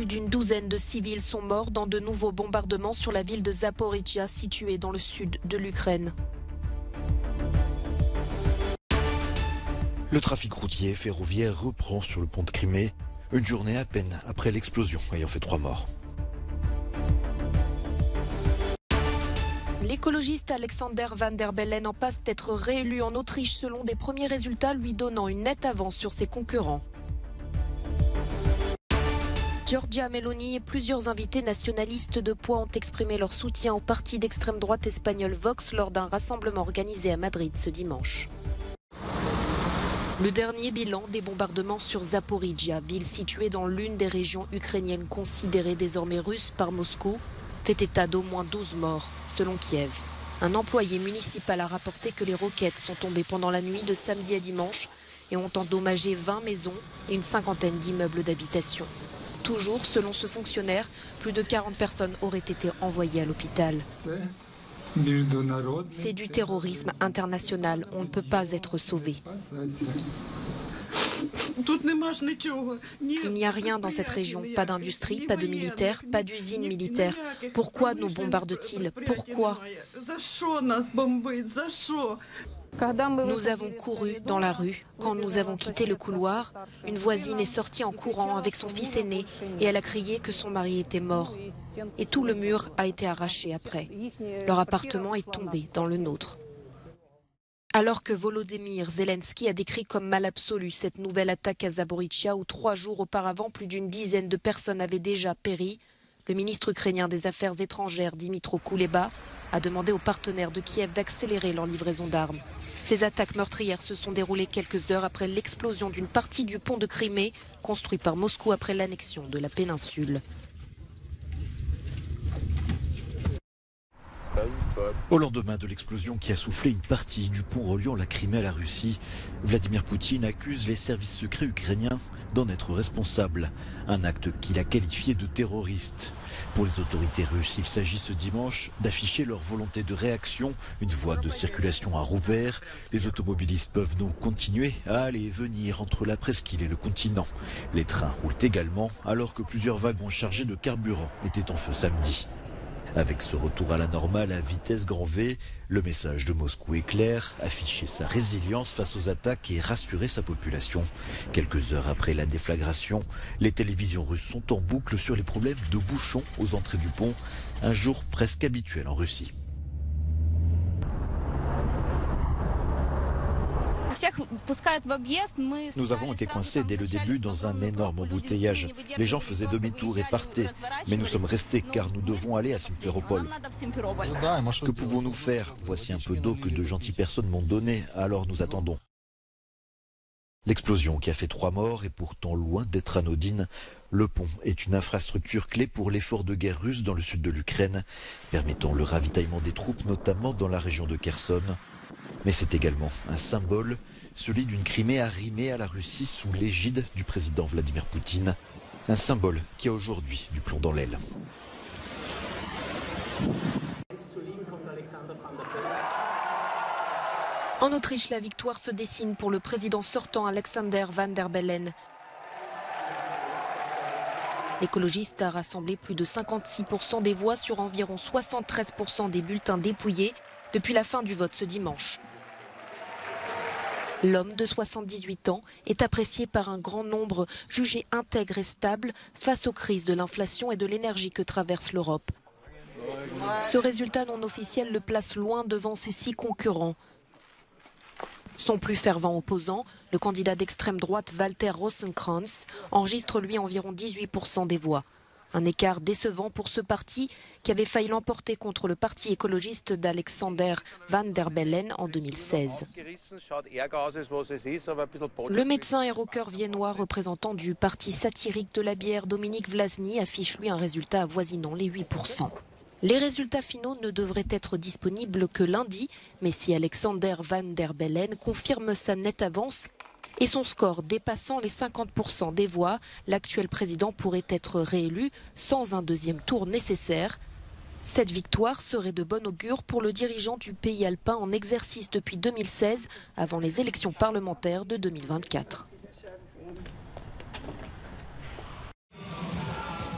plus d'une douzaine de civils sont morts dans de nouveaux bombardements sur la ville de Zaporijia, située dans le sud de l'Ukraine. Le trafic routier et ferroviaire reprend sur le pont de Crimée, une journée à peine après l'explosion ayant fait 3 morts. L'écologiste Alexander Van der Bellen en passe d'être réélu en Autriche selon des premiers résultats lui donnant une nette avance sur ses concurrents. Giorgia Meloni et plusieurs invités nationalistes de poids ont exprimé leur soutien au parti d'extrême droite espagnol Vox lors d'un rassemblement organisé à Madrid ce dimanche. Le dernier bilan des bombardements sur Zaporijia, ville située dans l'une des régions ukrainiennes considérées désormais russes par Moscou, fait état d'au moins 12 morts, selon Kiev. Un employé municipal a rapporté que les roquettes sont tombées pendant la nuit de samedi à dimanche et ont endommagé 20 maisons et une cinquantaine d'immeubles d'habitation. Toujours, selon ce fonctionnaire, plus de 40 personnes auraient été envoyées à l'hôpital. C'est du terrorisme international, on ne peut pas être sauvé. Il n'y a rien dans cette région, pas d'industrie, pas de militaires, pas d'usine militaire. Pourquoi nous bombardent-ils? Pourquoi? Nous avons couru dans la rue. Quand nous avons quitté le couloir, une voisine est sortie en courant avec son fils aîné et elle a crié que son mari était mort. Et tout le mur a été arraché après. Leur appartement est tombé dans le nôtre. Alors que Volodymyr Zelensky a décrit comme mal absolu cette nouvelle attaque à Zaporijia où 3 jours auparavant plus d'une dizaine de personnes avaient déjà péri, le ministre ukrainien des Affaires étrangères Dmytro Kuleba a demandé aux partenaires de Kiev d'accélérer leur livraison d'armes. Ces attaques meurtrières se sont déroulées quelques heures après l'explosion d'une partie du pont de Crimée construit par Moscou après l'annexion de la péninsule. Au lendemain de l'explosion qui a soufflé une partie du pont reliant la Crimée à la Russie, Vladimir Poutine accuse les services secrets ukrainiens d'en être responsables. Un acte qu'il a qualifié de terroriste. Pour les autorités russes, il s'agit ce dimanche d'afficher leur volonté de réaction. Une voie de circulation a rouvert. Les automobilistes peuvent donc continuer à aller et venir entre la presqu'île et le continent. Les trains roulent également alors que plusieurs wagons chargés de carburant étaient en feu samedi. Avec ce retour à la normale à vitesse grand V, le message de Moscou est clair, afficher sa résilience face aux attaques et rassurer sa population. Quelques heures après la déflagration, les télévisions russes sont en boucle sur les problèmes de bouchons aux entrées du pont, un jour presque habituel en Russie. Nous avons été coincés dès le début dans un énorme embouteillage. Les gens faisaient demi-tour et partaient. Mais nous sommes restés car nous devons aller à Simferopol. Que pouvons-nous faire? Voici un peu d'eau que de gentilles personnes m'ont donné, alors nous attendons. L'explosion qui a fait 3 morts est pourtant loin d'être anodine. Le pont est une infrastructure clé pour l'effort de guerre russe dans le sud de l'Ukraine, permettant le ravitaillement des troupes, notamment dans la région de Kherson. Mais c'est également un symbole, celui d'une Crimée arrimée à la Russie sous l'égide du président Vladimir Poutine. Un symbole qui a aujourd'hui du plomb dans l'aile. En Autriche, la victoire se dessine pour le président sortant Alexander Van der Bellen. L'écologiste a rassemblé plus de 56% des voix sur environ 73% des bulletins dépouillés depuis la fin du vote ce dimanche. L'homme de 78 ans est apprécié par un grand nombre, jugé intègre et stable face aux crises de l'inflation et de l'énergie que traverse l'Europe. Ce résultat non officiel le place loin devant ses 6 concurrents. Son plus fervent opposant, le candidat d'extrême droite Walter Rosenkrantz, enregistre lui environ 18% des voix. Un écart décevant pour ce parti qui avait failli l'emporter contre le parti écologiste d'Alexander Van der Bellen en 2016. Le médecin et rocker viennois représentant du parti satirique de la bière Dominique Vlasny affiche lui un résultat avoisinant les 8%. Les résultats finaux ne devraient être disponibles que lundi, mais si Alexander Van der Bellen confirme sa nette avance, et son score dépassant les 50% des voix, l'actuel président pourrait être réélu sans un deuxième tour nécessaire. Cette victoire serait de bon augure pour le dirigeant du pays alpin en exercice depuis 2016, avant les élections parlementaires de 2024.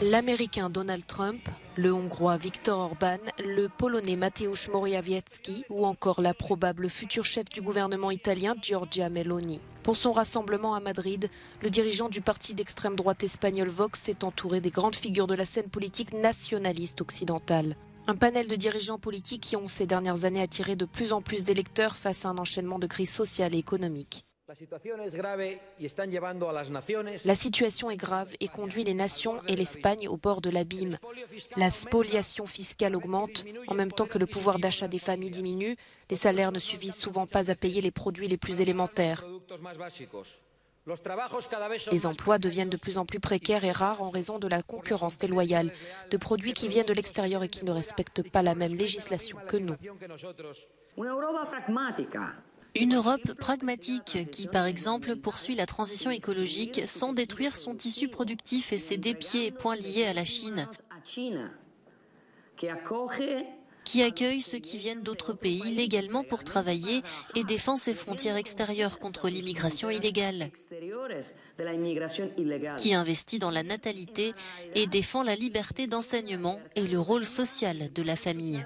L'Américain Donald Trump, le Hongrois Viktor Orban, le Polonais Mateusz Morawiecki ou encore la probable future chef du gouvernement italien Giorgia Meloni. Pour son rassemblement à Madrid, le dirigeant du parti d'extrême droite espagnol Vox s'est entouré des grandes figures de la scène politique nationaliste occidentale. Un panel de dirigeants politiques qui ont ces dernières années attiré de plus en plus d'électeurs face à un enchaînement de crises sociales et économiques. La situation est grave et conduit les nations et l'Espagne au bord de l'abîme. La spoliation fiscale augmente en même temps que le pouvoir d'achat des familles diminue. Les salaires ne suffisent souvent pas à payer les produits les plus élémentaires. Les emplois deviennent de plus en plus précaires et rares en raison de la concurrence déloyale de produits qui viennent de l'extérieur et qui ne respectent pas la même législation que nous. Une Europe pragmatique qui, par exemple, poursuit la transition écologique sans détruire son tissu productif et céder pieds et poings liés à la Chine, qui accueille ceux qui viennent d'autres pays légalement pour travailler et défend ses frontières extérieures contre l'immigration illégale, qui investit dans la natalité et défend la liberté d'enseignement et le rôle social de la famille.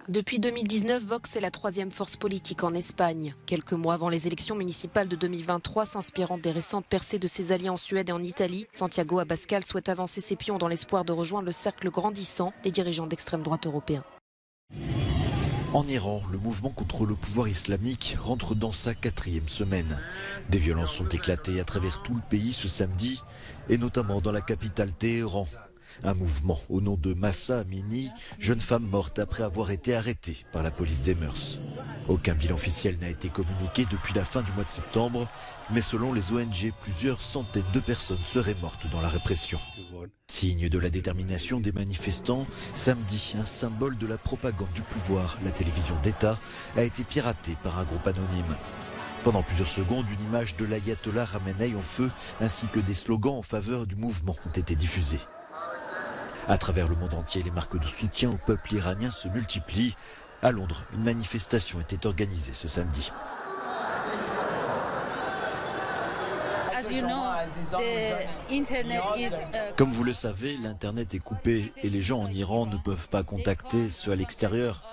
Depuis 2019, Vox est la troisième force politique en Espagne. Quelques mois avant les élections municipales de 2023, s'inspirant des récentes percées de ses alliés en Suède et en Italie, Santiago Abascal souhaite avancer ses pions dans l'espoir de rejoindre le cercle grandissant des dirigeants d'extrême droite européens. En Iran, le mouvement contre le pouvoir islamique rentre dans sa 4e semaine. Des violences ont éclaté à travers tout le pays ce samedi, et notamment dans la capitale Téhéran. Un mouvement au nom de Mahsa Amini, jeune femme morte après avoir été arrêtée par la police des mœurs. Aucun bilan officiel n'a été communiqué depuis la fin du mois de septembre, mais selon les ONG, plusieurs centaines de personnes seraient mortes dans la répression. Signe de la détermination des manifestants, samedi, un symbole de la propagande du pouvoir, la télévision d'État, a été piratée par un groupe anonyme. Pendant plusieurs secondes, une image de l'ayatollah Khamenei en feu, ainsi que des slogans en faveur du mouvement ont été diffusés. À travers le monde entier, les marques de soutien au peuple iranien se multiplient. À Londres, une manifestation était organisée ce samedi. Comme vous le savez, l'Internet est coupé et les gens en Iran ne peuvent pas contacter ceux à l'extérieur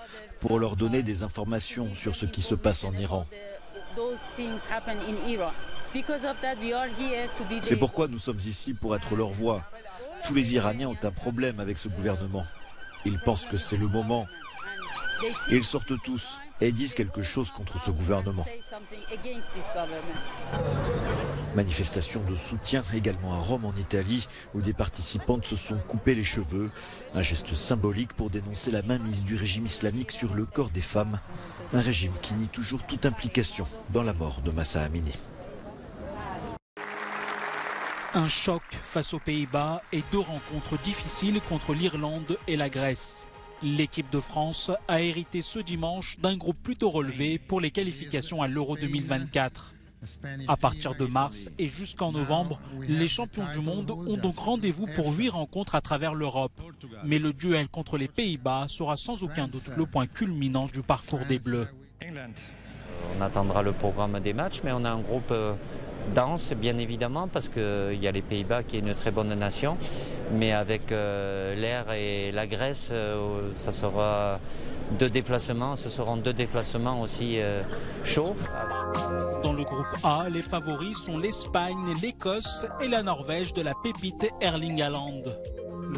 pour leur donner des informations sur ce qui se passe en Iran. C'est pourquoi nous sommes ici pour être leur voix. Tous les Iraniens ont un problème avec ce gouvernement. Ils pensent que c'est le moment. Ils sortent tous et disent quelque chose contre ce gouvernement. Manifestation de soutien également à Rome en Italie, où des participantes se sont coupées les cheveux. Un geste symbolique pour dénoncer la mainmise du régime islamique sur le corps des femmes. Un régime qui nie toujours toute implication dans la mort de Mahsa Amini. Un choc face aux Pays-Bas et 2 rencontres difficiles contre l'Irlande et la Grèce. L'équipe de France a hérité ce dimanche d'un groupe plutôt relevé pour les qualifications à l'Euro 2024. À partir de mars et jusqu'en novembre, les champions du monde ont donc rendez-vous pour 8 rencontres à travers l'Europe. Mais le duel contre les Pays-Bas sera sans aucun doute le point culminant du parcours des Bleus. On attendra le programme des matchs, mais on a un groupe dense, bien évidemment, parce qu'il y a les Pays-Bas qui est une très bonne nation. Mais avec l'Air et la Grèce, ça sera 2 déplacements. Ce seront 2 déplacements aussi chauds. Dans le groupe A, les favoris sont l'Espagne, l'Écosse et la Norvège de la pépite Erling Haaland.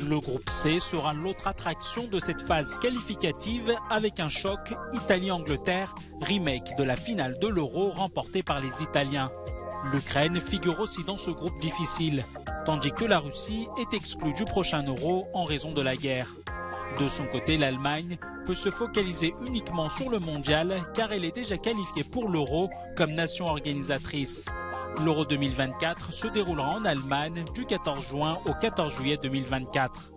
Le groupe C sera l'autre attraction de cette phase qualificative avec un choc Italie-Angleterre, remake de la finale de l'Euro remportée par les Italiens. L'Ukraine figure aussi dans ce groupe difficile, tandis que la Russie est exclue du prochain Euro en raison de la guerre. De son côté, l'Allemagne peut se focaliser uniquement sur le mondial car elle est déjà qualifiée pour l'Euro comme nation organisatrice. L'Euro 2024 se déroulera en Allemagne du 14 juin au 14 juillet 2024.